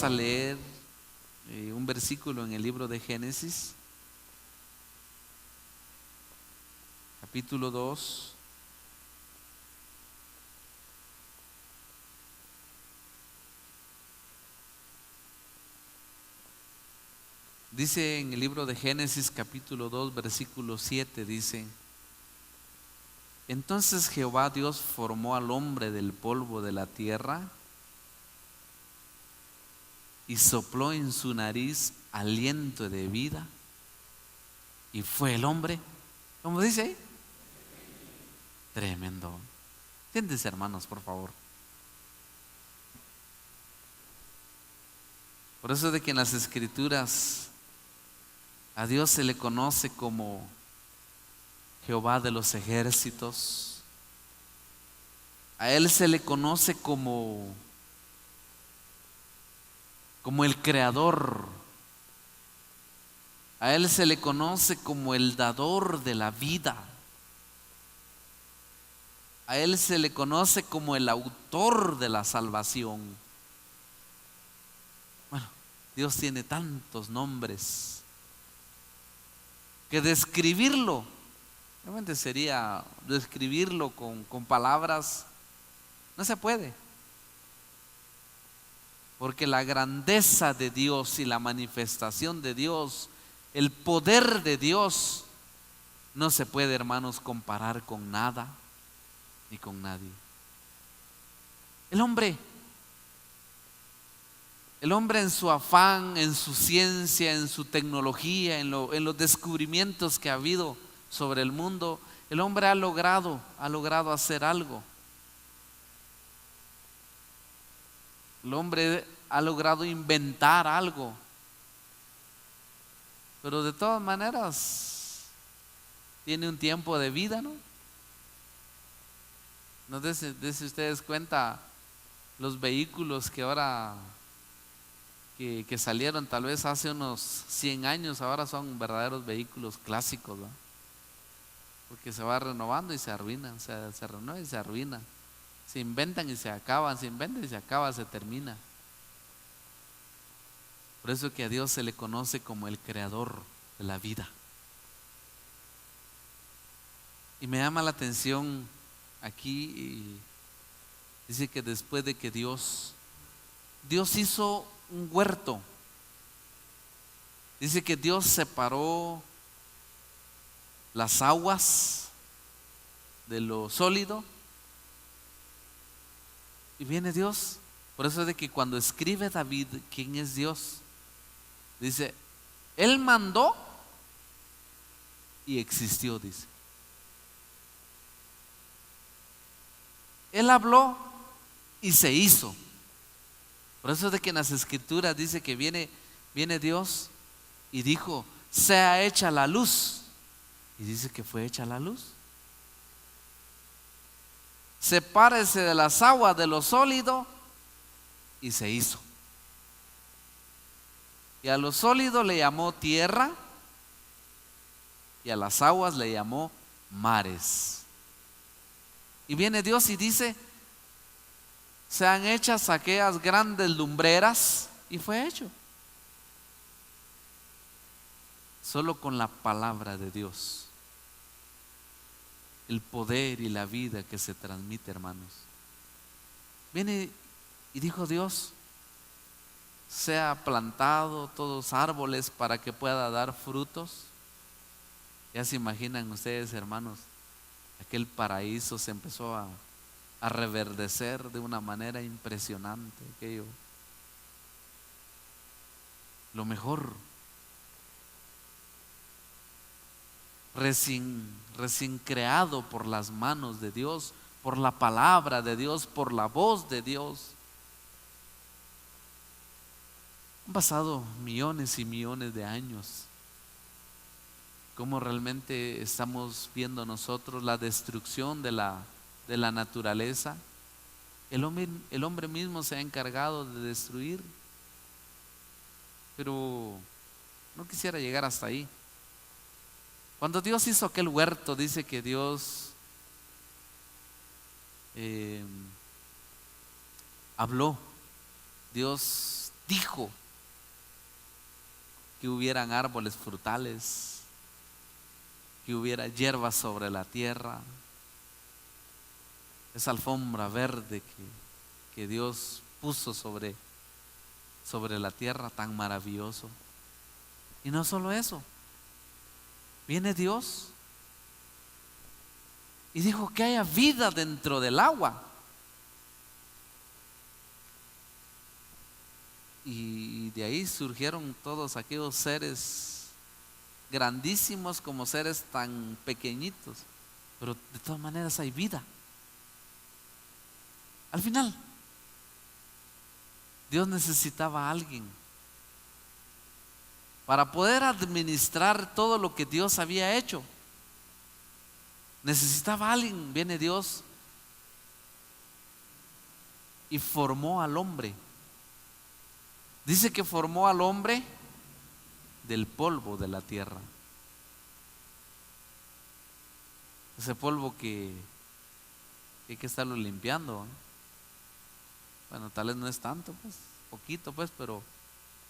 vamos a leer un versículo en el libro de Génesis, capítulo 2. Dice en el libro de Génesis capítulo 2 versículo 7, dice: entonces Jehová Dios formó al hombre del polvo de la tierra y sopló en su nariz aliento de vida, y fue el hombre, ¿cómo dice ahí? Tremendo. Siéntense, hermanos, por favor. Por eso de que en las Escrituras a Dios se le conoce como Jehová de los ejércitos. A Él se le conoce como el creador. A Él se le conoce como el dador de la vida. A Él se le conoce como el autor de la salvación. Bueno, Dios tiene tantos nombres que describirlo, realmente sería describirlo con palabras, no se puede. Porque la grandeza de Dios y la manifestación de Dios, el poder de Dios, no se puede, hermanos, comparar con nada ni con nadie. El hombre en su afán, en su ciencia, en su tecnología, en los descubrimientos que ha habido sobre el mundo, el hombre ha logrado hacer algo. El hombre ha logrado inventar algo. Pero de todas maneras, tiene un tiempo de vida, ¿no? No dese ustedes cuenta los vehículos que ahora que salieron tal vez hace unos 100 años, ahora son verdaderos vehículos clásicos, ¿no? Porque se va renovando y se arruinan, se renueva y se arruina. Se inventan y se acaban, se inventa y se acaba, se termina. Por eso que a Dios se le conoce como el creador de la vida. Y me llama la atención aquí, dice que después de que Dios hizo un huerto, dice que Dios separó las aguas de lo sólido, y viene Dios. Por eso es de que cuando escribe David quién es Dios, dice, Él mandó y existió, dice. Él habló y se hizo. Por eso es de que en las Escrituras dice que viene Dios y dijo, sea hecha la luz. Y dice que fue hecha la luz. Sepárese de las aguas de lo sólido, y se hizo. Y a lo sólido le llamó tierra, y a las aguas le llamó mares. Y viene Dios y dice, sean hechas aquellas grandes lumbreras, y fue hecho. Solo con la palabra de Dios, el poder y la vida que se transmite, hermanos. Viene y dijo Dios, sea plantado todos árboles para que pueda dar frutos. Ya se imaginan ustedes, hermanos, aquel paraíso se empezó a reverdecer de una manera impresionante. Aquello, lo mejor, recién creado por las manos de Dios, por la palabra de Dios, por la voz de Dios. Han pasado millones y millones de años. ¿Cómo realmente estamos viendo nosotros la destrucción de la naturaleza? El hombre mismo se ha encargado de destruir. Pero no quisiera llegar hasta ahí. Cuando Dios hizo aquel huerto, dice que Dios habló. Dios dijo que hubieran árboles frutales, que hubiera hierba sobre la tierra, esa alfombra verde que Dios puso sobre la tierra, tan maravilloso. Y no solo eso, viene Dios y dijo que haya vida dentro del agua. Y de ahí surgieron todos aquellos seres grandísimos como seres tan pequeñitos, pero de todas maneras hay vida. Al final, Dios necesitaba a alguien para poder administrar todo lo que Dios había hecho. Necesitaba a alguien. Viene Dios y formó al hombre. Dice que formó al hombre del polvo de la tierra. Ese polvo que hay que estarlo limpiando, ¿eh? Bueno, tal vez no es tanto, pues, poquito, pues, pero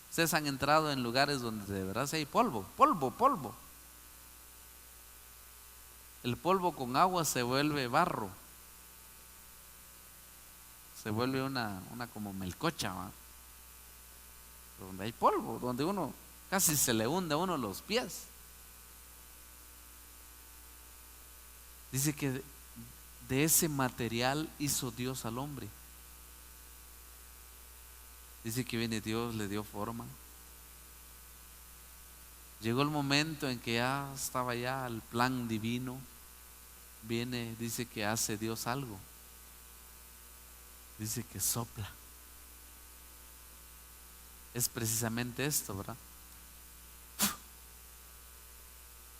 ustedes han entrado en lugares donde de verdad sí hay polvo. El polvo con agua se vuelve barro, se vuelve una como melcocha, ¿va? Donde hay polvo, donde uno casi se le hunde a uno los pies. Dice que de ese material hizo Dios al hombre. Dice que viene Dios, le dio forma. Llegó el momento en que ya estaba ya el plan divino. Viene, dice que hace Dios algo. Dice que sopla. Es precisamente esto, ¿verdad?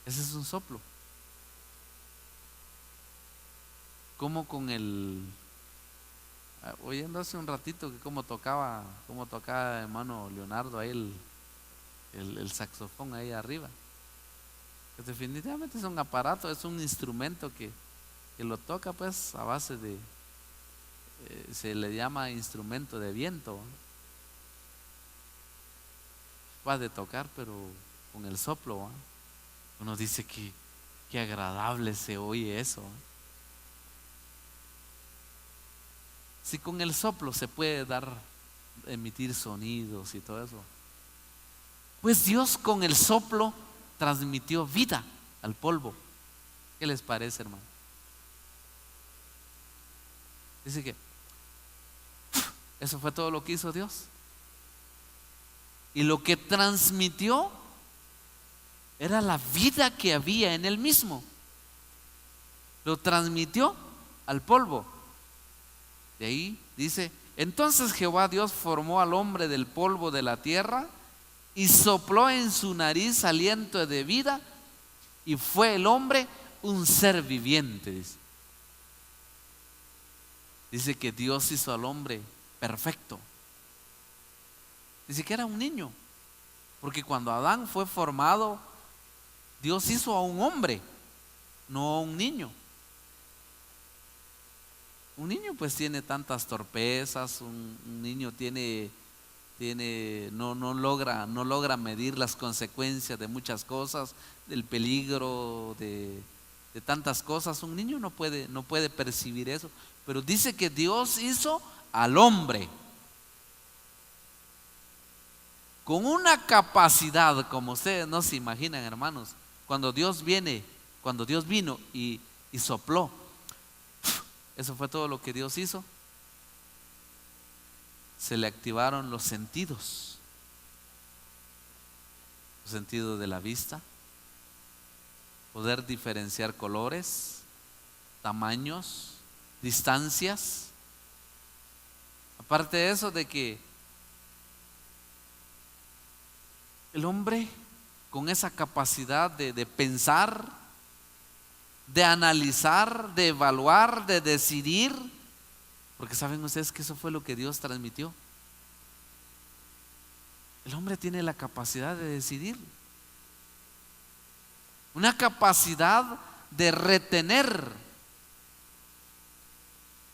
Ese es un soplo. Como con oyendo hace un ratito que cómo tocaba hermano Leonardo ahí el saxofón ahí arriba. Pues definitivamente es un aparato, es un instrumento que lo toca pues a base de, se le llama instrumento de viento. Va de tocar, pero con el soplo, ¿eh? Uno dice que qué agradable se oye eso, ¿eh? Si con el soplo se puede emitir sonidos y todo eso, pues Dios con el soplo transmitió vida al polvo. ¿Qué les parece, hermano? Dice que eso fue todo lo que hizo Dios. Y lo que transmitió era la vida que había en él mismo. Lo transmitió al polvo. De ahí dice: entonces Jehová Dios formó al hombre del polvo de la tierra y sopló en su nariz aliento de vida, y fue el hombre un ser viviente. Dice que Dios hizo al hombre perfecto. Dice que era un niño, porque cuando Adán fue formado, Dios hizo a un hombre, no a un niño. Un niño pues tiene tantas torpezas, un niño no logra medir las consecuencias de muchas cosas, del peligro, de tantas cosas. Un niño no puede percibir eso. Pero dice que Dios hizo al hombre con una capacidad como ustedes no se imaginan, hermanos. Cuando Dios vino y sopló, eso fue todo lo que Dios hizo. Se le activaron los sentidos. El sentido de la vista, poder diferenciar colores, tamaños, distancias. Aparte de eso, de que el hombre con esa capacidad de pensar, de analizar, de evaluar, de decidir, porque saben ustedes que eso fue lo que Dios transmitió. El hombre tiene la capacidad de decidir, una capacidad de retener.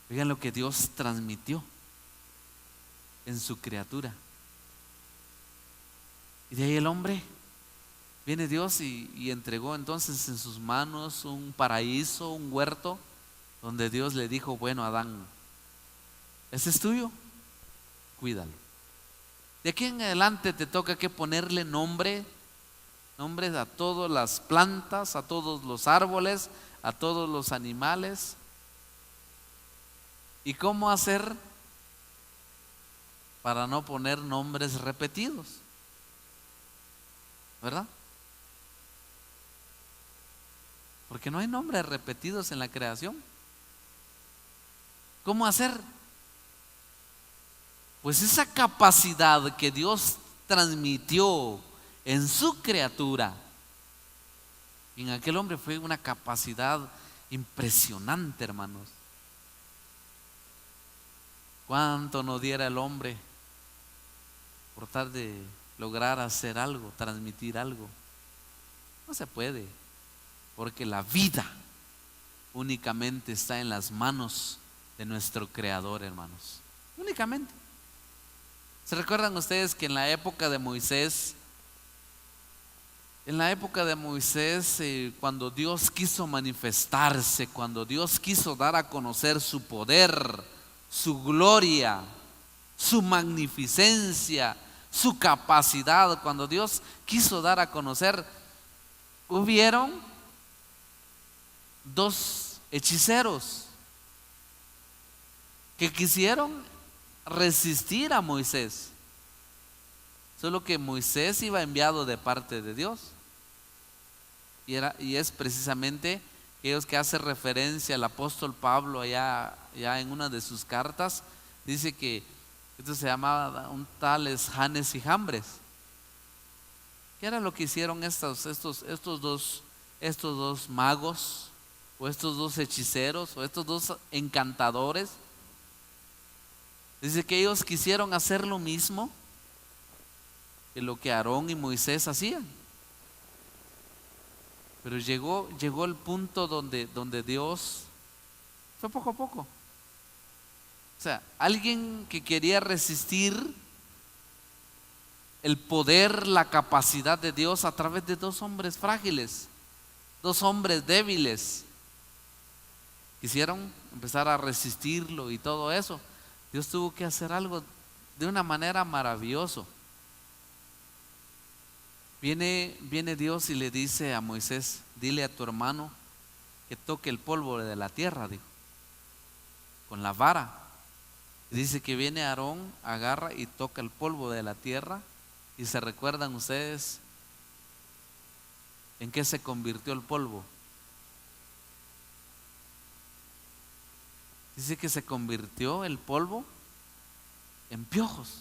Vean lo que Dios transmitió en su criatura. Y de ahí el hombre, viene Dios y entregó entonces en sus manos un paraíso, un huerto, donde Dios le dijo, bueno, Adán, ese es tuyo, cuídalo. De aquí en adelante te toca que ponerle nombres a todas las plantas, a todos los árboles, a todos los animales. ¿Y cómo hacer para no poner nombres repetidos? ¿Verdad? Porque no hay nombres repetidos en la creación. ¿Cómo hacer? Pues esa capacidad que Dios transmitió en su criatura, en aquel hombre, fue una capacidad impresionante, hermanos. ¿Cuánto nos diera el hombre por tratar de lograr hacer algo, transmitir algo? No se puede, porque la vida únicamente está en las manos de nuestro Creador, hermanos. Únicamente. ¿Se recuerdan ustedes que en la época de Moisés, cuando Dios quiso manifestarse, cuando Dios quiso dar a conocer su poder, su gloria, su magnificencia, su capacidad, cuando Dios quiso dar a conocer, hubieron dos hechiceros que quisieron resistir a Moisés. Solo que Moisés iba enviado de parte de Dios. Y es precisamente ellos que hace referencia al apóstol Pablo allá en una de sus cartas. Dice que esto se llamaba un tales Janes y Jambres. ¿Qué era lo que hicieron estos dos magos, o estos dos hechiceros, o estos dos encantadores? Dice que ellos quisieron hacer lo mismo que lo que Aarón y Moisés hacían. Pero llegó el punto donde Dios fue poco a poco. O sea, alguien que quería resistir el poder, la capacidad de Dios a través de dos hombres frágiles, dos hombres débiles, quisieron empezar a resistirlo y todo eso. Dios tuvo que hacer algo de una manera maravillosa. Viene Dios y le dice a Moisés, dile a tu hermano que toque el polvo de la tierra, dijo, con la vara. Y dice que viene Aarón, agarra y toca el polvo de la tierra. Y se recuerdan ustedes en qué se convirtió el polvo. Dice que se convirtió el polvo en piojos.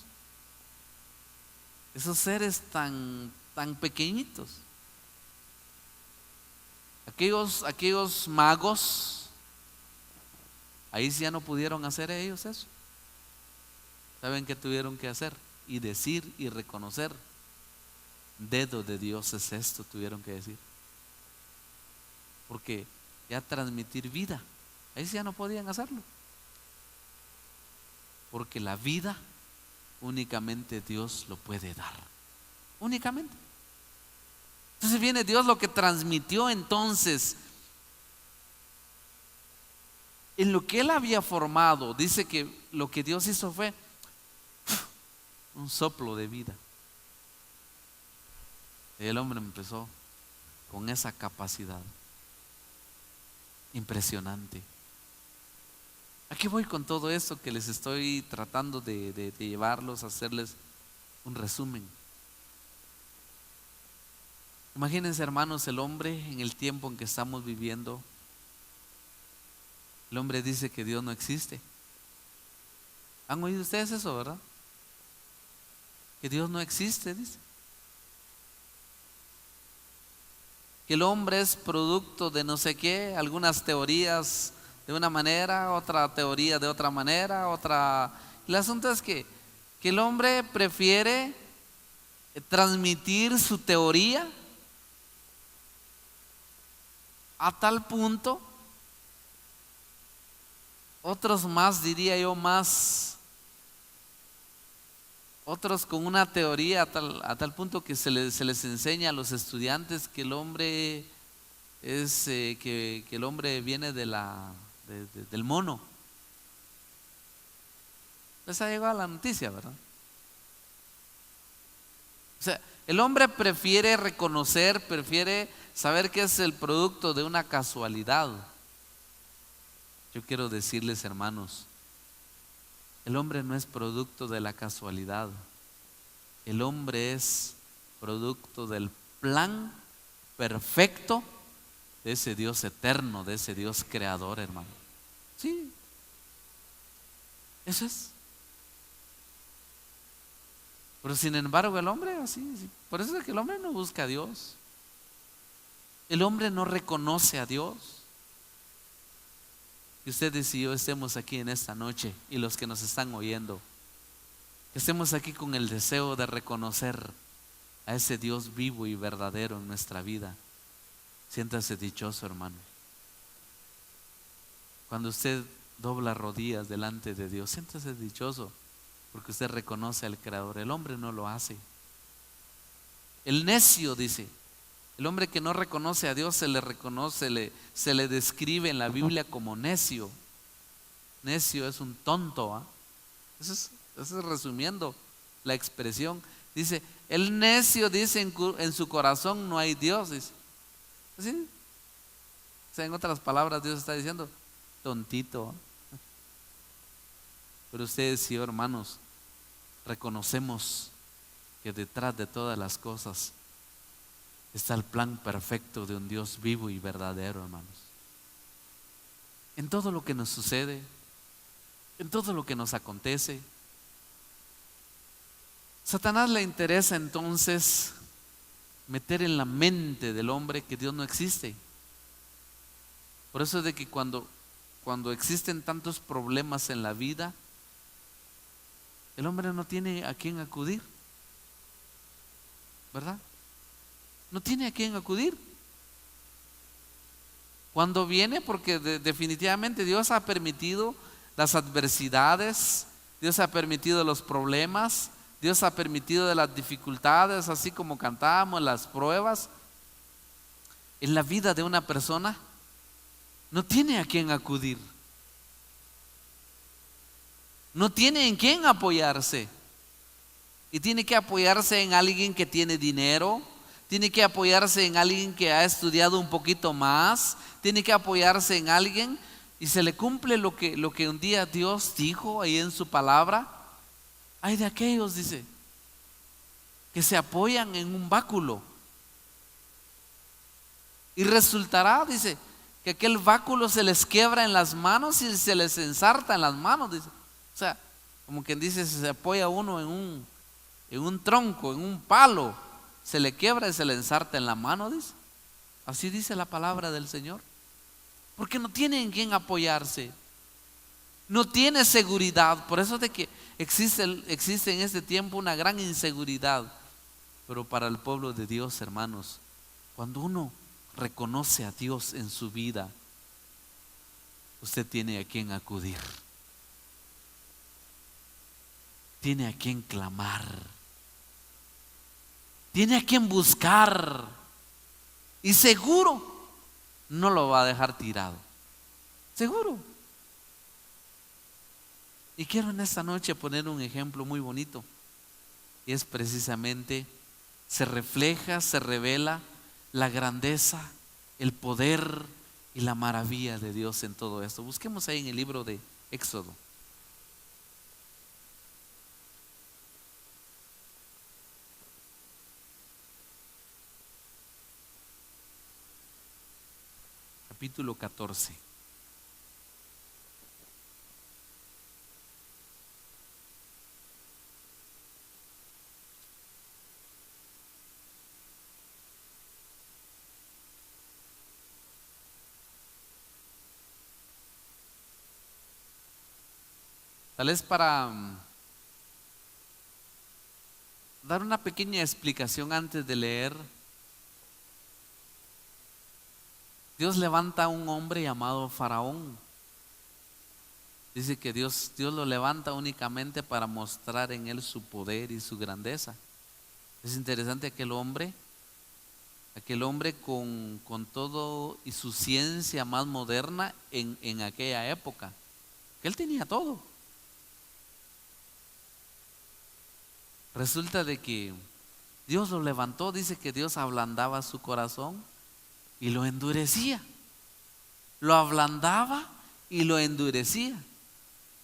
Esos seres tan pequeñitos. Aquellos magos, ahí sí ya no pudieron hacer ellos eso. ¿Saben qué tuvieron que hacer? Y decir y reconocer, dedo de Dios es esto, tuvieron que decir. Porque ya transmitir vida, ahí sí ya no podían hacerlo. Porque la vida únicamente Dios lo puede dar. Únicamente. Entonces viene Dios, lo que transmitió entonces en lo que Él había formado. Dice que lo que Dios hizo fue un soplo de vida. Y el hombre empezó con esa capacidad impresionante. ¿A qué voy con todo esto que les estoy tratando de llevarlos a hacerles un resumen? Imagínense, hermanos, el hombre en el tiempo en que estamos viviendo. El hombre dice que Dios no existe. ¿Han oído ustedes eso, verdad? Que Dios no existe, dice. Que el hombre es producto de no sé qué, algunas teorías de una manera, otra teoría de otra manera, otra. El asunto es que el hombre prefiere transmitir su teoría a tal punto, otros más, diría yo, más otros con una teoría a tal punto que se les enseña a los estudiantes que el hombre es que el hombre viene del mono. Les ha llegado la noticia, ¿verdad? O sea, el hombre prefiere prefiere saber que es el producto de una casualidad. Yo quiero decirles, hermanos, el hombre no es producto de la casualidad. El hombre es producto del plan perfecto de ese Dios eterno, de ese Dios creador, hermano. Sí, eso es. Pero sin embargo el hombre así, sí. Por eso es que el hombre no busca a Dios. El hombre no reconoce a Dios. Que ustedes y yo estemos aquí en esta noche y los que nos están oyendo, que estemos aquí con el deseo de reconocer a ese Dios vivo y verdadero en nuestra vida. Siéntase dichoso, hermano. Cuando usted dobla rodillas delante de Dios, siéntase dichoso porque usted reconoce al Creador. El hombre no lo hace. El necio, dice, el hombre que no reconoce a Dios se le reconoce, se le describe en la Biblia como necio. Necio es un tonto, ¿eh? Eso es resumiendo la expresión. Dice, el necio dice en su corazón no hay Dios, dice. ¿Sí? O sea, en otras palabras Dios está diciendo, tontito. Pero ustedes y yo, hermanos, reconocemos que detrás de todas las cosas está el plan perfecto de un Dios vivo y verdadero, hermanos. En todo lo que nos sucede, en todo lo que nos acontece, Satanás le interesa entonces meter en la mente del hombre que Dios no existe. Por eso es de que cuando existen tantos problemas en la vida, el hombre no tiene a quién acudir, ¿verdad? No tiene a quién acudir. Cuando viene, porque definitivamente Dios ha permitido las adversidades, Dios ha permitido los problemas, Dios ha permitido de las dificultades, así como cantábamos, las pruebas en la vida de una persona. No tiene a quién acudir, no tiene en quién apoyarse, y tiene que apoyarse en alguien que tiene dinero, tiene que apoyarse en alguien que ha estudiado un poquito más, tiene que apoyarse en alguien, y se le cumple lo que un día Dios dijo ahí en su palabra. Hay de aquellos, dice, que se apoyan en un báculo y resultará, dice, que aquel báculo se les quiebra en las manos y se les ensarta en las manos, dice. O sea, como quien dice, si se apoya uno en un tronco, en un palo, se le quiebra y se le ensarta en la mano, dice. Así dice la palabra del Señor. Porque no tiene en quién apoyarse, no tiene seguridad. Por eso es de que existe en este tiempo una gran inseguridad. Pero para el pueblo de Dios, hermanos, cuando uno reconoce a Dios en su vida, usted tiene a quien acudir, tiene a quien clamar, tiene a quien buscar, y seguro no lo va a dejar tirado, seguro. Y quiero en esta noche poner un ejemplo muy bonito, y es precisamente, se refleja, se revela la grandeza, el poder y la maravilla de Dios en todo esto. Busquemos ahí en el libro de Éxodo. Capítulo 14. Tal vez para dar una pequeña explicación antes de leer. Dios levanta a un hombre llamado Faraón. Dice que Dios lo levanta únicamente para mostrar en él su poder y su grandeza. Es interesante aquel hombre con todo y su ciencia más moderna en aquella época, que él tenía todo. Resulta de que Dios lo levantó, dice que Dios ablandaba su corazón y lo endurecía. Lo ablandaba y lo endurecía,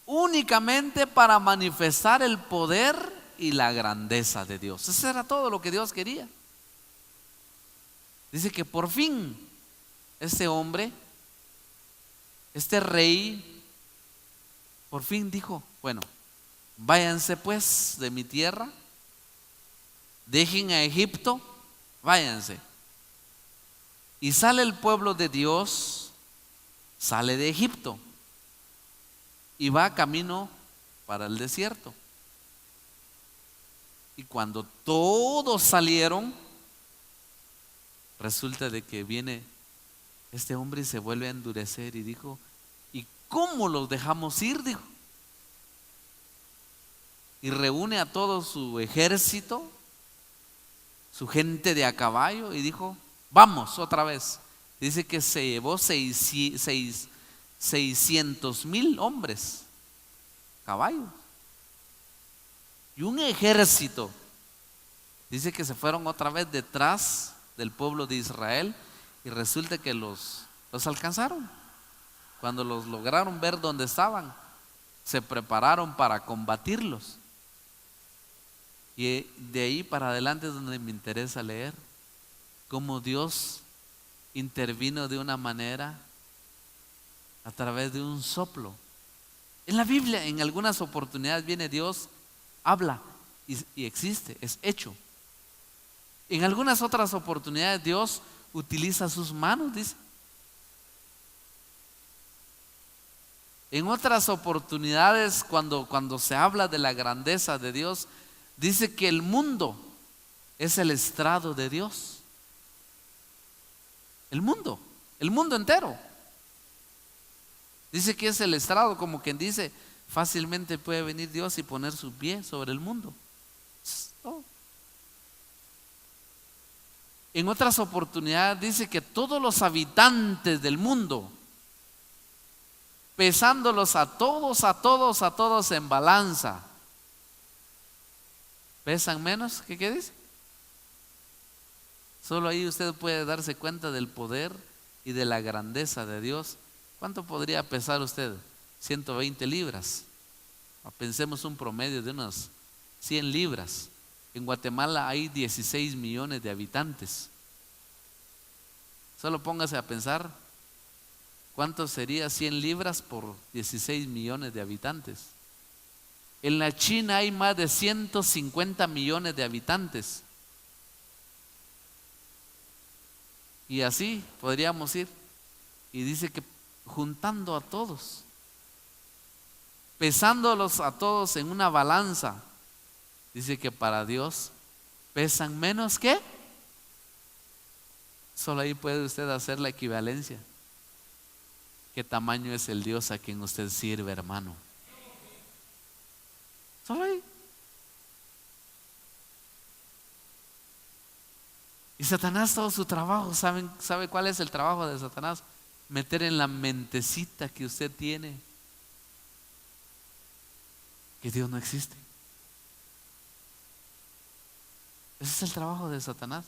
únicamente para manifestar el poder y la grandeza de Dios. Eso era todo lo que Dios quería. Dice que por fin este hombre, este rey, por fin dijo: bueno, váyanse pues de mi tierra, dejen a Egipto, váyanse. Y sale el pueblo de Dios, sale de Egipto y va camino para el desierto. Y cuando todos salieron, resulta de que viene este hombre y se vuelve a endurecer y dijo: ¿y cómo los dejamos ir? Dijo. Y reúne a todo su ejército, su gente de a caballo, y dijo: vamos otra vez. Dice que se llevó 600,000 hombres, caballos, y un ejército. Dice que se fueron otra vez detrás del pueblo de Israel, y resulta que los alcanzaron. Cuando los lograron ver dónde estaban, se prepararon para combatirlos. Y de ahí para adelante es donde me interesa leer cómo Dios intervino de una manera a través de un soplo. En la Biblia, en algunas oportunidades viene Dios, habla y existe, es hecho. En algunas otras oportunidades Dios utiliza sus manos, dice. En otras oportunidades, cuando se habla de la grandeza de Dios, dice que el mundo es el estrado de Dios. El mundo entero. Dice que es el estrado, como quien dice, fácilmente puede venir Dios y poner su pie sobre el mundo. Oh. En otras oportunidades dice que todos los habitantes del mundo, pesándolos a todos en balanza, pesan menos. ¿Qué dice? Solo ahí usted puede darse cuenta del poder y de la grandeza de Dios. ¿Cuánto podría pesar usted? 120 libras. Pensemos un promedio de unas 100 libras. En Guatemala hay 16 millones de habitantes. Solo póngase a pensar cuánto sería 100 libras por 16 millones de habitantes. En la China hay más de 150 millones de habitantes. Y así podríamos ir. Y dice que juntando a todos, pesándolos a todos en una balanza, dice que para Dios pesan menos que. Solo ahí puede usted hacer la equivalencia. ¿Qué tamaño es el Dios a quien usted sirve, hermano? Solo ahí. Y Satanás, todo su trabajo, ¿sabe cuál es el trabajo de Satanás? Meter en la mentecita que usted tiene que Dios no existe. Ese es el trabajo de Satanás.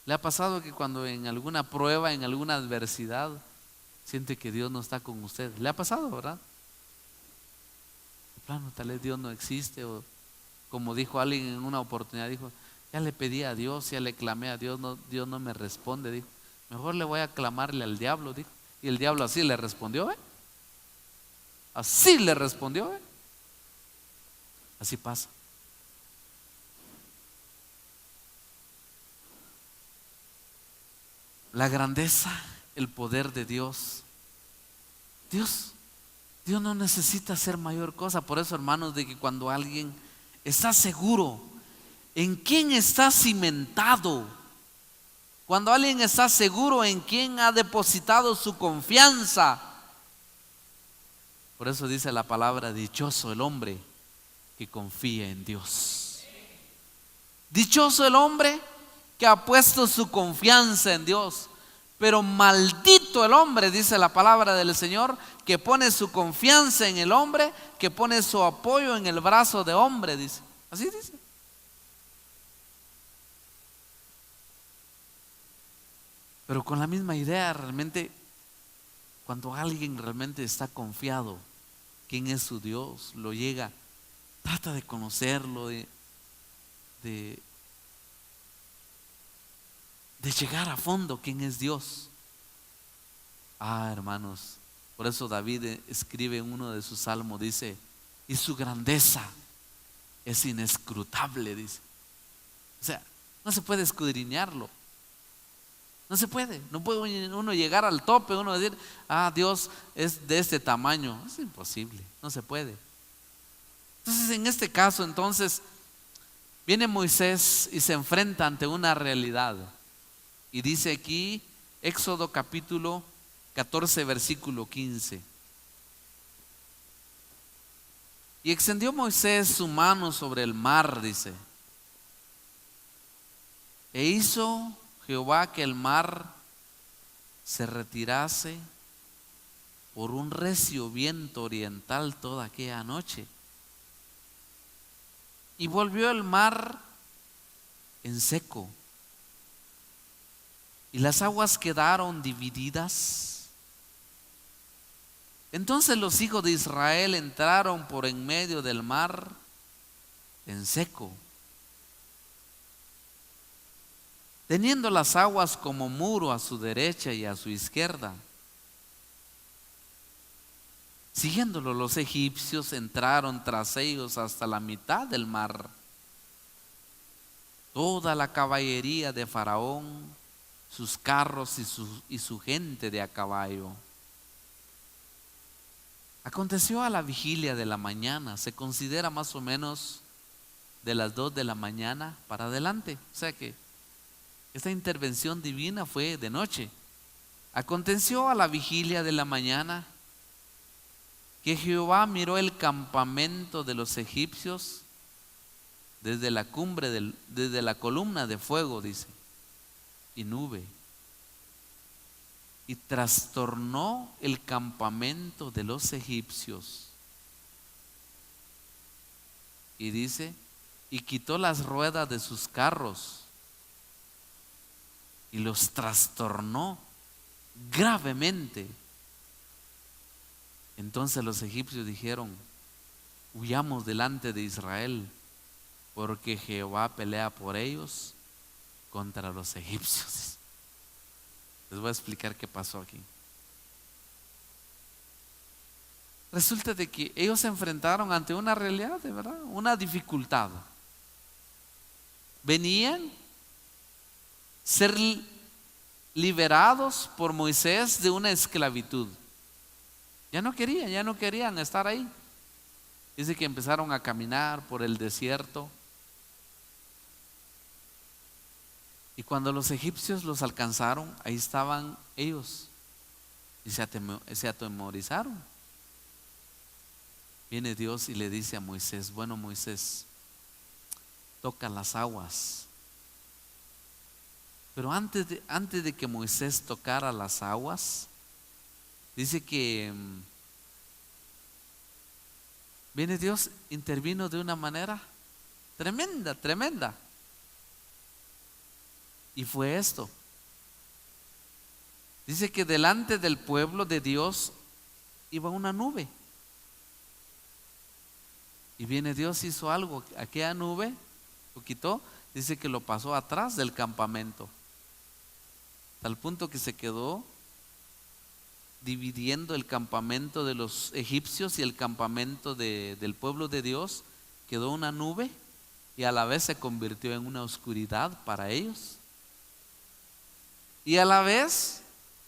¿Le ha pasado que cuando en alguna prueba, en alguna adversidad, siente que Dios no está con usted? ¿Le ha pasado, verdad? De plano, tal vez Dios no existe, o como dijo alguien en una oportunidad, dijo: ya le pedí a Dios, ya le clamé a Dios, Dios no me responde, dijo. Mejor le voy a clamarle al diablo, dijo. Y el diablo así le respondió, Así le respondió, Así pasa. La grandeza, el poder de Dios. Dios no necesita hacer mayor cosa. Por eso, hermanos, de que cuando alguien está seguro en quién está cimentado, cuando alguien está seguro en quién ha depositado su confianza, Por eso dice la palabra: dichoso el hombre que confía en Dios. Dichoso el hombre que ha puesto su confianza en Dios. Pero maldito el hombre, dice la palabra del Señor, que pone su confianza en el hombre, que pone su apoyo en el brazo de hombre, dice. Así dice. Pero con la misma idea, realmente, cuando alguien realmente está confiado quién es su Dios, lo llega, trata de conocerlo, de llegar a fondo quién es Dios. Hermanos, por eso David escribe en uno de sus salmos, dice: y su grandeza es inescrutable, dice. O sea, no se puede escudriñarlo. No se puede, no puede uno llegar al tope, uno decir: Dios es de este tamaño. Es imposible, no se puede. Entonces, en este caso, entonces, viene Moisés y se enfrenta ante una realidad. Y dice aquí, Éxodo capítulo 14, versículo 15. Y extendió Moisés su mano sobre el mar, dice, e hizo Jehová que el mar se retirase por un recio viento oriental toda aquella noche. Y volvió el mar en seco, y las aguas quedaron divididas. Entonces los hijos de Israel entraron por en medio del mar en seco, teniendo las aguas como muro a su derecha y a su izquierda. Siguiéndolo, los egipcios entraron tras ellos hasta la mitad del mar. Toda la caballería de Faraón, sus carros y su gente de a caballo. Aconteció a la vigilia de la mañana, se considera más o menos de las 2 de la mañana para adelante. O sea que esta intervención divina fue de noche. Aconteció a la vigilia de la mañana que Jehová miró el campamento de los egipcios desde la cumbre, desde la columna de fuego, dice, y nube, y trastornó el campamento de los egipcios. Y dice, y quitó las ruedas de sus carros y los trastornó gravemente. Entonces los egipcios dijeron: huyamos delante de Israel, porque Jehová pelea por ellos contra los egipcios. Les voy a explicar qué pasó aquí. Resulta de que ellos se enfrentaron ante una realidad, de verdad, una dificultad. Venían ser liberados por Moisés de una esclavitud. Ya no querían estar ahí. Dice que empezaron a caminar por el desierto. Y cuando los egipcios los alcanzaron, ahí estaban ellos. Y se atemorizaron. Viene Dios y le dice a Moisés: bueno, Moisés, toca las aguas. Pero antes de que Moisés tocara las aguas, dice que viene Dios, intervino de una manera tremenda. Y fue esto. Dice que delante del pueblo de Dios iba una nube. Y viene Dios, hizo algo. Aquella nube lo quitó. Dice que lo pasó atrás del campamento, tal punto que se quedó dividiendo el campamento de los egipcios y el campamento del pueblo de Dios. Quedó una nube y a la vez se convirtió en una oscuridad para ellos. Y a la vez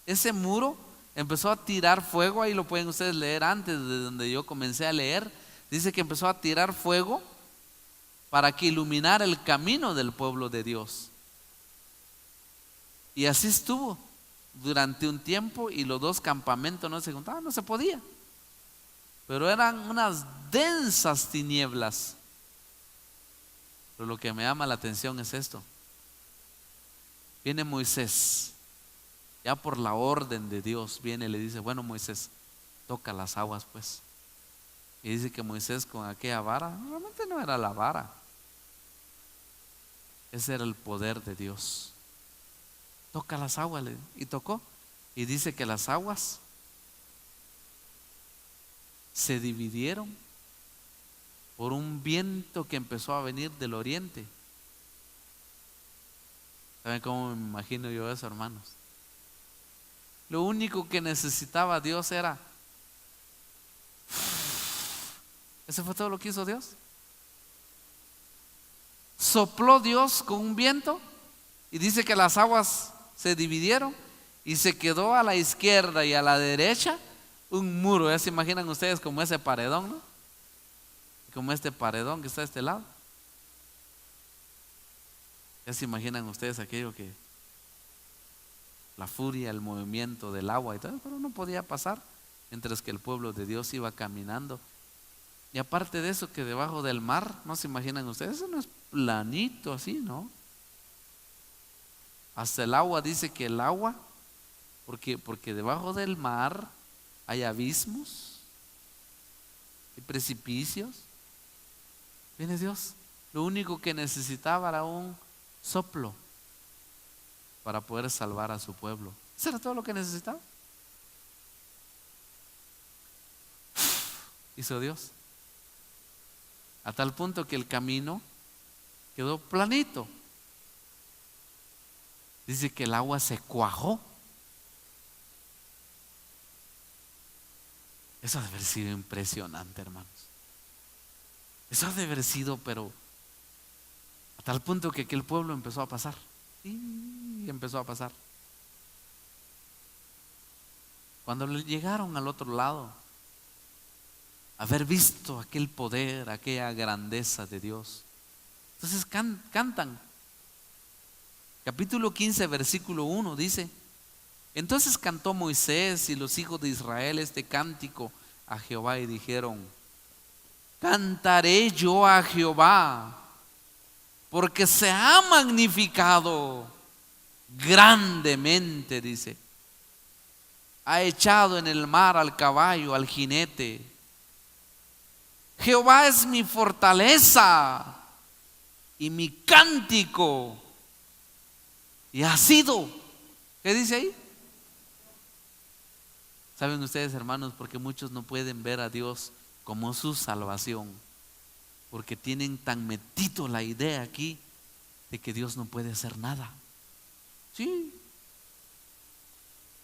ese muro empezó a tirar fuego. Ahí lo pueden ustedes leer antes de donde yo comencé a leer. Dice que empezó a tirar fuego para que iluminara el camino del pueblo de Dios. Y así estuvo durante un tiempo, y los dos campamentos no se juntaban, no se podía. pero eran unas densas tinieblas. Pero lo que me llama la atención es esto. Viene Moisés, ya por la orden de Dios, viene y le dice: bueno, Moisés, toca las aguas pues. Y dice que Moisés con aquella vara, realmente no era la vara, ese era el poder de Dios. Toca las aguas, y tocó. Y dice que las aguas se dividieron por un viento que empezó a venir del oriente. ¿Saben cómo me imagino yo eso, hermanos? Lo único que necesitaba Dios era... Eso fue todo lo que hizo Dios. Sopló Dios con un viento y dice que las aguas se dividieron y se quedó a la izquierda y a la derecha un muro. Ya se imaginan ustedes como ese paredón, ¿no? Como este paredón que está a este lado. Ya se imaginan ustedes aquello que la furia, el movimiento del agua y todo, pero no podía pasar mientras que el pueblo de Dios iba caminando. Y aparte de eso, que debajo del mar, no se imaginan ustedes, eso no es planito así, ¿no? Hasta el agua, dice que el agua, porque debajo del mar hay abismos y precipicios. Viene Dios, lo único que necesitaba era un soplo para poder salvar a su pueblo. Eso era todo lo que necesitaba. Hizo Dios, a tal punto que el camino quedó planito. Dice que el agua se cuajó. Eso ha de haber sido impresionante, hermanos. Eso ha de haber sido, pero a tal punto que aquel pueblo empezó a pasar. Y empezó a pasar. Cuando llegaron al otro lado, haber visto aquel poder, aquella grandeza de Dios, entonces cantan. Capítulo 15, versículo 1 dice: entonces cantó Moisés y los hijos de Israel este cántico a Jehová y dijeron: cantaré yo a Jehová, porque se ha magnificado grandemente, dice. Ha echado en el mar al caballo, al jinete. Jehová es mi fortaleza y mi cántico. Y ha sido, ¿qué dice ahí? ¿Saben ustedes, hermanos, porque muchos no pueden ver a Dios como su salvación? Porque tienen tan metido la idea aquí de que Dios no puede hacer nada. Sí.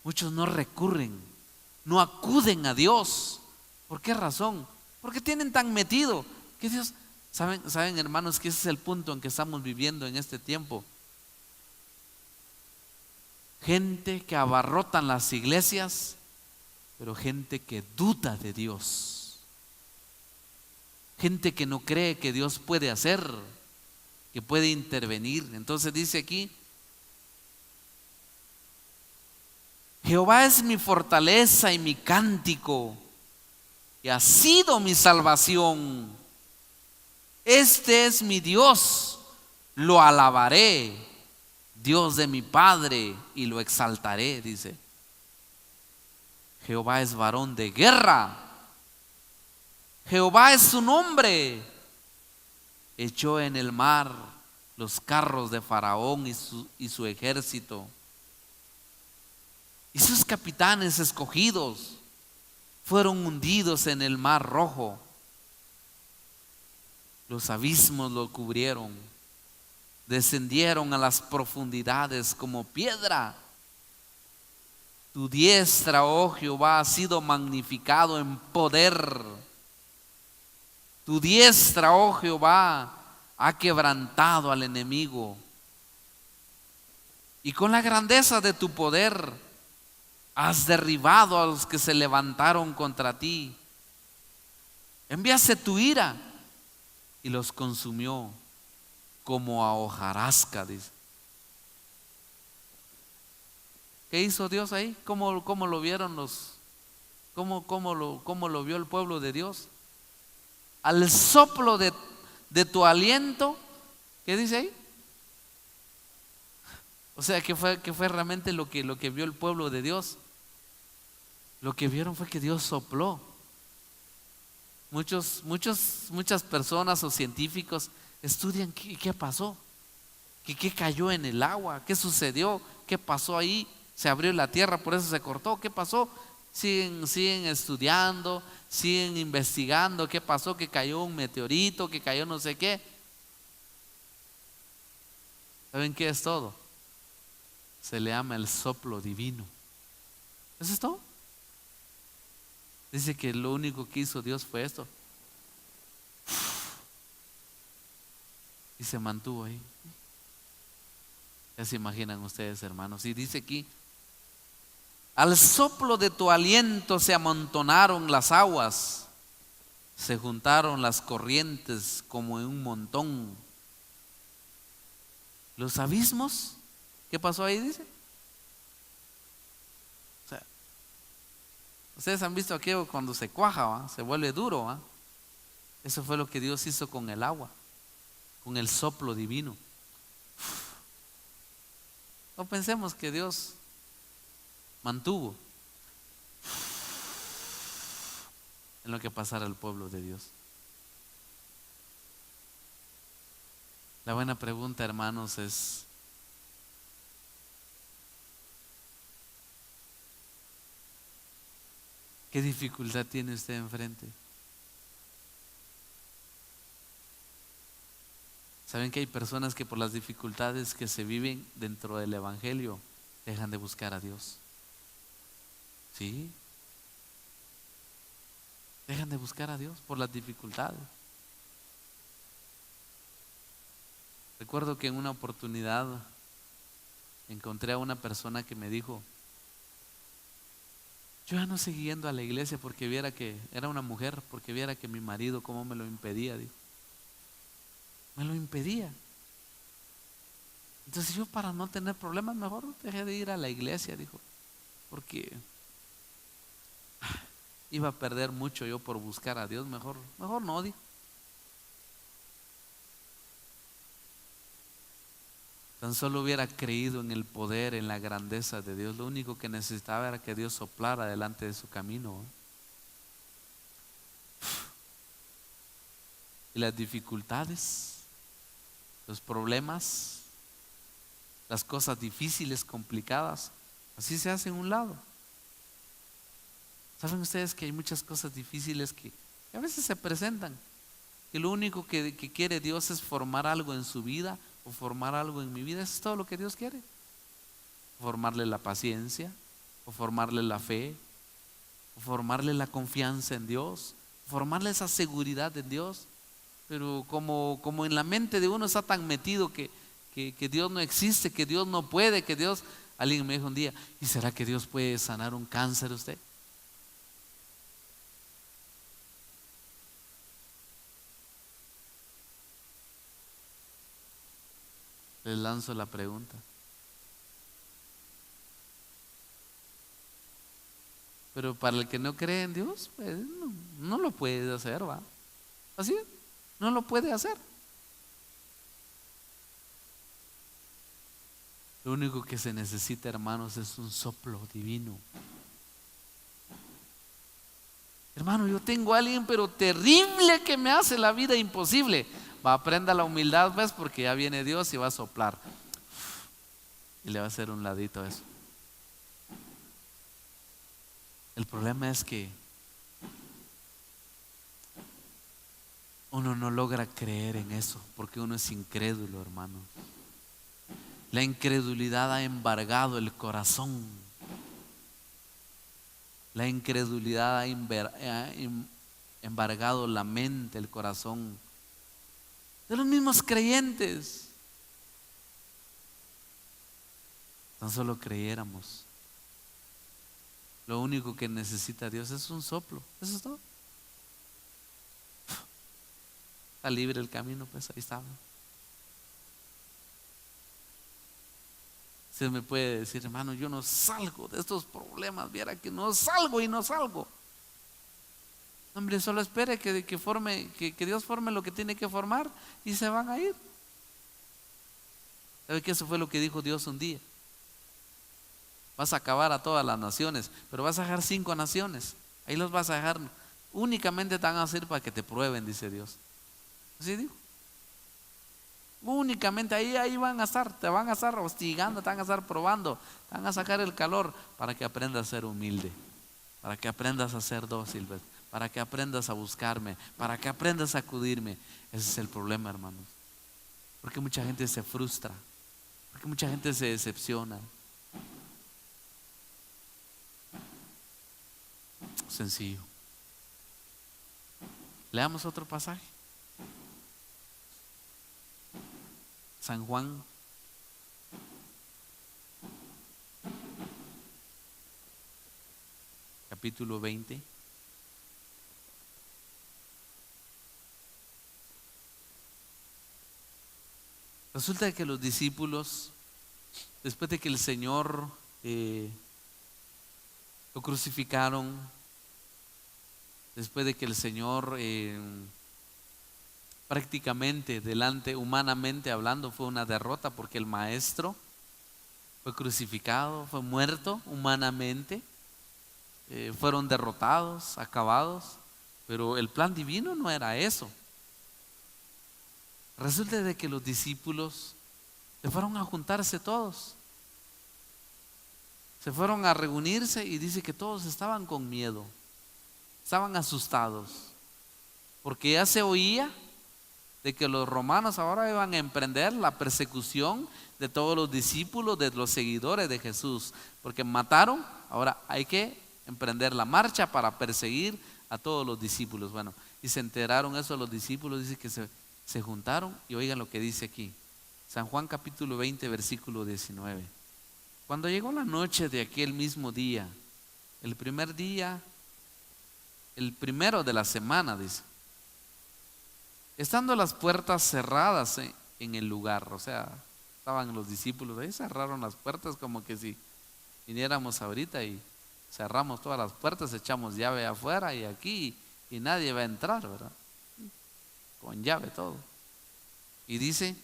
Muchos no recurren, no acuden a Dios. ¿Por qué razón? Porque tienen tan metido que Dios... ¿Saben, hermanos, que ese es el punto en que estamos viviendo en este tiempo? Gente que abarrotan las iglesias, pero gente que duda de Dios. Gente que no cree que Dios puede hacer, que puede intervenir. Entonces dice aquí: Jehová es mi fortaleza y mi cántico, y ha sido mi salvación. Este es mi Dios, lo alabaré, Dios de mi Padre, y lo exaltaré, dice. Jehová es varón de guerra, Jehová es su nombre. Echó en el mar los carros de Faraón y su ejército, y sus capitanes escogidos fueron hundidos en el mar rojo. Los abismos lo cubrieron, descendieron a las profundidades como piedra. Tu diestra, oh Jehová, ha sido magnificado en poder. Tu diestra, oh Jehová, ha quebrantado al enemigo. Y con la grandeza de tu poder has derribado a los que se levantaron contra ti. Enviaste tu ira y los consumió como a hojarasca, dice. ¿Qué hizo Dios ahí? ¿Cómo lo vieron ¿Cómo lo vio el pueblo de Dios? Al soplo de tu aliento, ¿qué dice ahí? O sea, que fue realmente lo que vio el pueblo de Dios. Lo que vieron fue que Dios sopló. Muchas personas o científicos estudian qué pasó, qué cayó en el agua, qué sucedió, qué pasó ahí, se abrió la tierra, por eso se cortó, qué pasó. Siguen estudiando, siguen investigando qué pasó, que cayó un meteorito, que cayó no sé qué. ¿Saben qué es todo? Se le llama el soplo divino. ¿Eso es todo? Dice que lo único que hizo Dios fue esto. Y se mantuvo ahí. Ya se imaginan ustedes, hermanos. Y dice aquí: al soplo de tu aliento se amontonaron las aguas, se juntaron las corrientes como en un montón. Los abismos, ¿qué pasó ahí? Dice. O sea, ustedes han visto aquello cuando se cuaja, ¿va? Se vuelve duro, ¿va? Eso fue lo que Dios hizo con el agua, con el soplo divino. No pensemos que Dios mantuvo en lo que pasara al pueblo de Dios. La buena pregunta, hermanos, es: ¿qué dificultad tiene usted enfrente? ¿Saben que hay personas que por las dificultades que se viven dentro del Evangelio dejan de buscar a Dios? ¿Sí? Dejan de buscar a Dios por las dificultades. Recuerdo que en una oportunidad encontré a una persona que me dijo: yo ya no seguí yendo a la iglesia porque viera que era una mujer, porque viera que mi marido cómo me lo impedía, dijo. Me lo impedía. Entonces yo, para no tener problemas, mejor dejé de ir a la iglesia, dijo, porque iba a perder mucho yo por buscar a Dios. Mejor no, dijo. Tan solo hubiera creído en el poder, en la grandeza de Dios. Lo único que necesitaba era que Dios soplara delante de su camino. Y las dificultades, los problemas, las cosas difíciles, complicadas, así se hacen a un lado. ¿Saben ustedes que hay muchas cosas difíciles que a veces se presentan? Y lo único que quiere Dios es formar algo en su vida o formar algo en mi vida. Eso es todo lo que Dios quiere. Formarle la paciencia, o formarle la fe, o formarle la confianza en Dios, formarle esa seguridad en Dios. Pero como en la mente de uno está tan metido que Dios no existe, que Dios no puede, que Dios... Alguien me dijo un día: ¿y será que Dios puede sanar un cáncer usted? Les lanzo la pregunta. Pero para el que no cree en Dios, pues no lo puede hacer, ¿va? Así es, no lo puede hacer. Lo único que se necesita, hermanos, es un soplo divino. Hermano, yo tengo a alguien pero terrible que me hace la vida imposible. Va, aprenda la humildad, pues, porque ya viene Dios y va a soplar y le va a hacer un ladito a eso. El problema es que uno no logra creer en eso porque uno es incrédulo, hermano. La incredulidad ha embargado el corazón. La incredulidad ha embargado la mente, el corazón de los mismos creyentes. Tan solo creyéramos. Lo único que necesita Dios es un soplo. Eso es todo. Está libre el camino, pues ahí está. Usted me puede decir: hermano, yo no salgo de estos problemas, viera que no salgo y no salgo. Hombre, solo espere que Dios forme lo que tiene que formar y se van a ir. ¿Sabe que eso fue lo que dijo Dios un día? Vas a acabar a todas las naciones, pero vas a dejar 5 naciones. Ahí los vas a dejar. Únicamente te van a hacer para que te prueben, dice Dios. Así dijo. Únicamente ahí van a estar, te van a estar hostigando, te van a estar probando, te van a sacar el calor para que aprendas a ser humilde, para que aprendas a ser dócil, para que aprendas a buscarme, para que aprendas a acudirme. Ese es el problema, hermanos. Porque mucha gente se frustra, porque mucha gente se decepciona. Sencillo. Leamos otro pasaje. San Juan capítulo 20. Resulta que los discípulos, después de que el Señor lo crucificaron, después de que el Señor prácticamente delante, humanamente hablando, fue una derrota, porque el Maestro fue crucificado, fue muerto humanamente, fueron derrotados, acabados, pero el plan divino no era eso. Resulta de que los discípulos se fueron a juntarse todos, se fueron a reunirse, y dice que todos estaban con miedo, estaban asustados, porque ya se oía de que los romanos ahora iban a emprender la persecución de todos los discípulos, de los seguidores de Jesús, porque mataron. Ahora hay que emprender la marcha para perseguir a todos los discípulos. Bueno, y se enteraron eso los discípulos, dice que se juntaron, y oigan lo que dice aquí, San Juan capítulo 20, versículo 19. Cuando llegó la noche de aquel mismo día, el primer día, el primero de la semana, dice, estando las puertas cerradas en el lugar, o sea, estaban los discípulos ahí, cerraron las puertas como que si viniéramos ahorita y cerramos todas las puertas, echamos llave afuera y aquí, y nadie va a entrar, ¿verdad? Con llave todo. Y dice,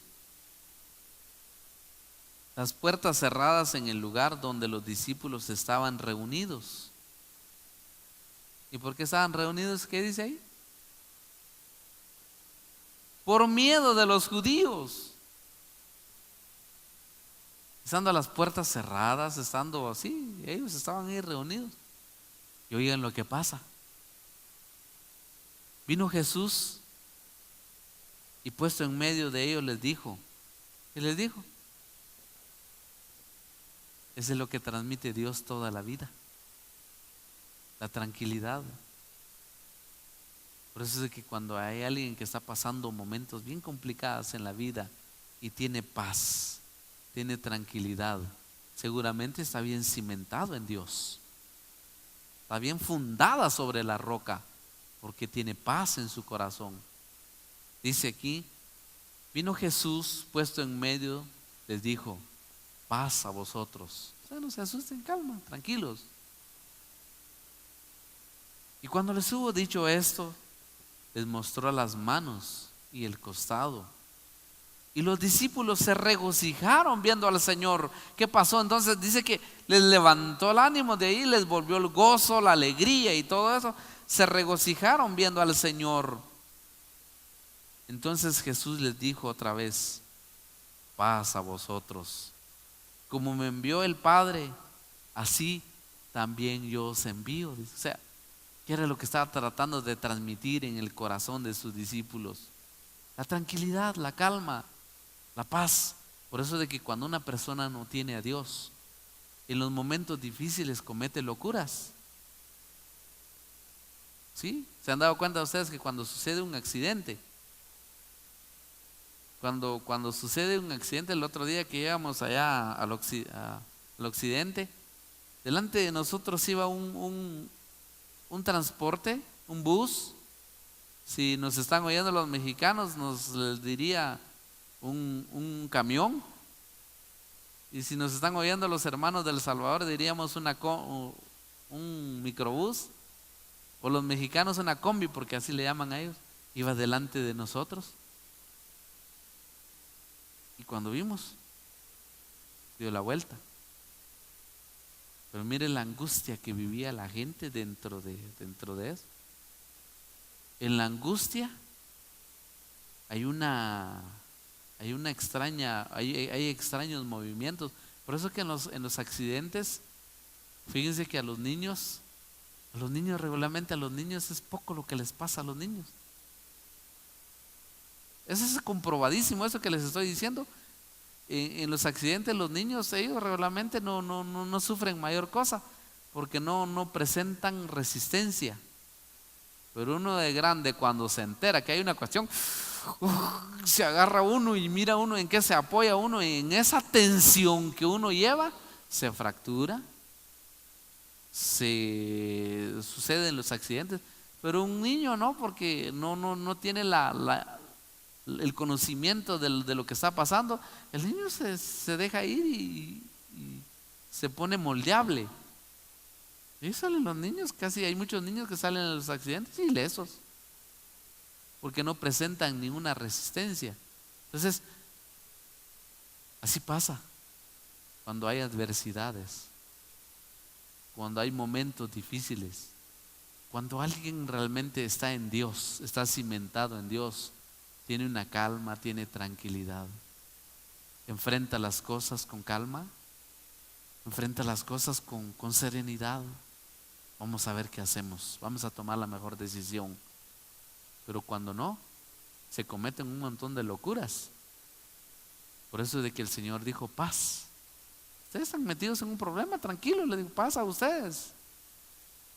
las puertas cerradas en el lugar donde los discípulos estaban reunidos. ¿Y por qué estaban reunidos? ¿Qué dice ahí? Por miedo de los judíos. Estando las puertas cerradas, estando así, ellos estaban ahí reunidos. Y oigan lo que pasa. Vino Jesús y puesto en medio de ellos les dijo. ¿Qué les dijo? Eso es lo que transmite Dios toda la vida. La tranquilidad. Por eso es que cuando hay alguien que está pasando momentos bien complicados en la vida y tiene paz, tiene tranquilidad, seguramente está bien cimentado en Dios, está bien fundada sobre la roca, porque tiene paz en su corazón. Dice aquí, vino Jesús puesto en medio, les dijo, paz a vosotros. O sea, no se asusten, calma, tranquilos. Y cuando les hubo dicho esto, les mostró las manos y el costado. Y los discípulos se regocijaron viendo al Señor. ¿Qué pasó? Entonces dice que les levantó el ánimo, de ahí les volvió el gozo, la alegría y todo eso. Se regocijaron viendo al Señor. Entonces Jesús les dijo otra vez, paz a vosotros. Como me envió el Padre, así también yo os envío. O sea, ¿qué era lo que estaba tratando de transmitir en el corazón de sus discípulos? La tranquilidad, la calma, la paz. Por eso de que cuando una persona no tiene a Dios, en los momentos difíciles comete locuras. ¿Sí? ¿Se han dado cuenta ustedes que cuando sucede un accidente, cuando sucede un accidente, el otro día que llegamos allá al occidente, delante de nosotros iba un transporte, un bus? Si nos están oyendo los mexicanos, nos les diría un camión. Y si nos están oyendo los hermanos del Salvador, diríamos un microbús. O los mexicanos una combi, porque así le llaman a ellos, iba delante de nosotros. Y cuando vimos, dio la vuelta. Pero mire la angustia que vivía la gente dentro de eso. En la angustia hay una extraña, hay extraños movimientos. Por eso que en los accidentes, fíjense que a los niños regularmente a los niños es poco lo que les pasa a los niños. Eso es comprobadísimo, eso que les estoy diciendo. En los accidentes los niños, ellos regularmente no sufren mayor cosa, porque no presentan resistencia. Pero uno de grande, cuando se entera que hay una cuestión, se agarra uno y mira uno en qué se apoya uno, y en esa tensión que uno lleva, se fractura, se suceden los accidentes. Pero un niño no, porque no tiene el conocimiento de lo que está pasando. El niño se deja ir y se pone moldeable. Y salen los niños, casi hay muchos niños que salen en los accidentes ilesos, porque no presentan ninguna resistencia. Entonces, así pasa cuando hay adversidades, cuando hay momentos difíciles, cuando alguien realmente está en Dios, está cimentado en Dios, tiene una calma, tiene tranquilidad, enfrenta las cosas con calma, enfrenta las cosas con serenidad. Vamos a ver qué hacemos, vamos a tomar la mejor decisión. Pero cuando no, se cometen un montón de locuras. Por eso es de que el Señor dijo paz. Ustedes están metidos en un problema, tranquilos, le digo, paz a ustedes,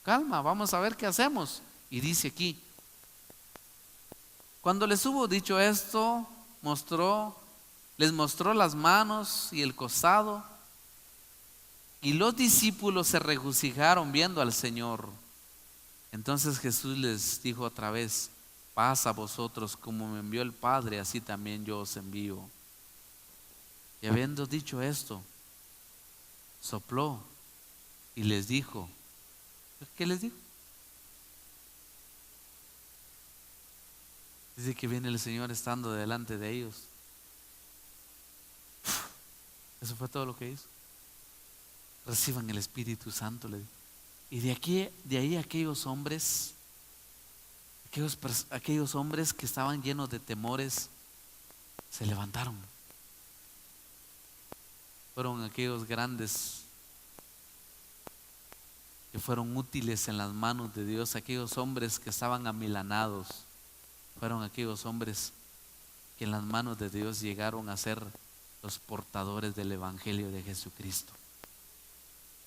calma, vamos a ver qué hacemos. Y dice aquí, cuando les hubo dicho esto, les mostró las manos y el costado. Y los discípulos se regocijaron viendo al Señor. Entonces Jesús les dijo otra vez, paz a vosotros, como me envió el Padre, así también yo os envío. Y habiendo dicho esto, sopló y les dijo, ¿qué les dijo? Dice que viene el Señor estando delante de ellos. Eso fue todo lo que hizo. Reciban el Espíritu Santo, le dijo. Y de ahí aquellos hombres que estaban llenos de temores se levantaron. Fueron aquellos grandes que fueron útiles en las manos de Dios, aquellos hombres que estaban amilanados. Fueron aquellos hombres que en las manos de Dios llegaron a ser los portadores del Evangelio de Jesucristo,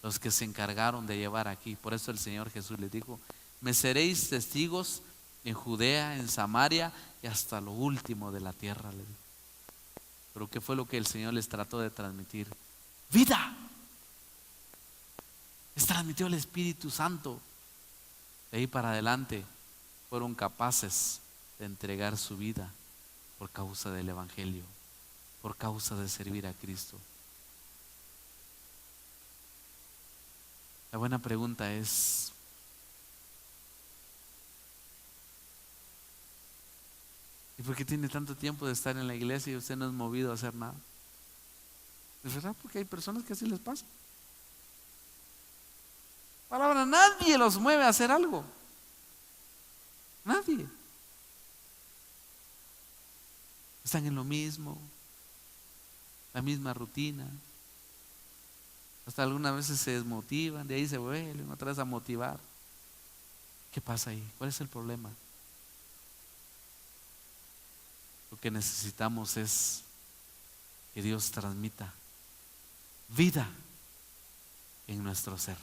los que se encargaron de llevar aquí. Por eso el Señor Jesús les dijo, me seréis testigos en Judea, en Samaria y hasta lo último de la tierra, le dijo. Pero ¿qué fue lo que el Señor les trató de transmitir? Vida. Les transmitió el Espíritu Santo. De ahí para adelante fueron capaces de entregar su vida por causa del Evangelio, por causa de servir a Cristo. La buena pregunta es, ¿y por qué tiene tanto tiempo de estar en la iglesia y usted no es movido a hacer nada? ¿Es verdad? Porque hay personas que así les pasa. Palabra, nadie los mueve a hacer algo. Nadie. Están en lo mismo, la misma rutina. Hasta algunas veces se desmotivan, de ahí se vuelven otra vez a motivar. ¿Qué pasa ahí? ¿Cuál es el problema? Lo que necesitamos es que Dios transmita vida en nuestro ser.